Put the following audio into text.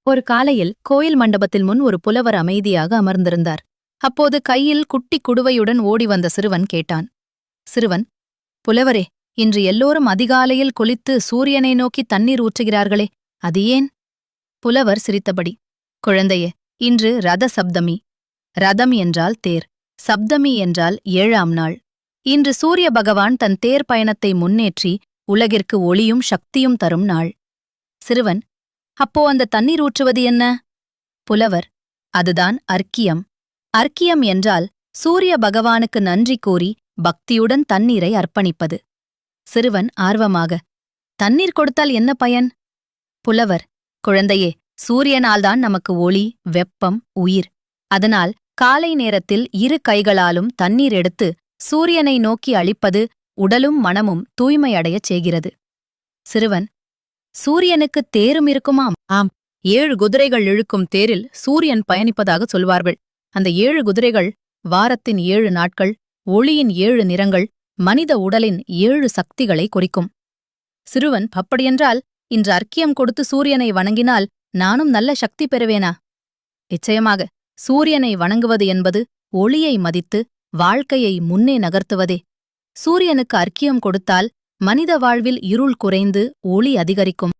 ஒரு காலையில் கோயில் மண்டபத்தில் முன் ஒரு புலவர் அமைதியாக அமர்ந்திருந்தார். அப்போது கையில் குட்டி குடுவையுடன் ஓடி வந்த சிறுவன் கேட்டான். சிறுவன், புலவரே, இன்று எல்லோரும் அதிகாலையில் குளித்து சூரியனை நோக்கி தண்ணீர் ஊற்றுகிறார்களே, அது ஏன்? புலவர் சிரித்தபடி, குழந்தையே, இன்று ரத சப்தமி. ரதம் என்றால் தேர், சப்தமி என்றால் 7ஆம் நாள். இன்று சூரிய பகவான் தன் தேர் பயணத்தை முன்னேற்றி உலகிற்கு ஒளியும் சக்தியும் தரும் நாள். சிறுவன், அப்போ அந்த தண்ணீர் ஊற்றுவது என்ன? புலவர், அதுதான் அர்க்கியம். அர்க்கியம் என்றால் சூரிய பகவானுக்கு நன்றி கூறி பக்தியுடன் தண்ணீரை அர்ப்பணிப்பது. சிறுவன் ஆர்வமாக, தண்ணீர் கொடுத்தால் என்ன பயன்? புலவர், குழந்தையே, சூரியனால்தான் நமக்கு ஒளி, வெப்பம், உயிர். அதனால் காலை நேரத்தில் இரு கைகளாலும் தண்ணீர் எடுத்து சூரியனை நோக்கி அளிப்பது உடலும் மனமும் தூய்மையடையச் செய்கிறது. சிறுவன், சூரியனுக்கு தேரும் இருக்குமாம்? ஆம், 7 குதிரைகள் இழுக்கும் தேரில் சூரியன் பயணிப்பதாக சொல்வார்கள். அந்த 7 குதிரைகள் வாரத்தின் 7 நாட்கள், ஒளியின் 7 நிறங்கள், மனித உடலின் 7 சக்திகளை குறிக்கும். சிறுவன், அப்படியென்றால் இன்று அர்க்கியம் கொடுத்து சூரியனை வணங்கினால் நானும் நல்ல சக்தி பெறுவேனா? நிச்சயமாக. சூரியனை வணங்குவது என்பது ஒளியை மதித்து வாழ்க்கையை முன்னே நகர்த்துவதே. சூரியனுக்கு அர்க்கியம் கொடுத்தால் மனித வாழ்வில் இருள் குறைந்து ஒளி அதிகரிக்கும்.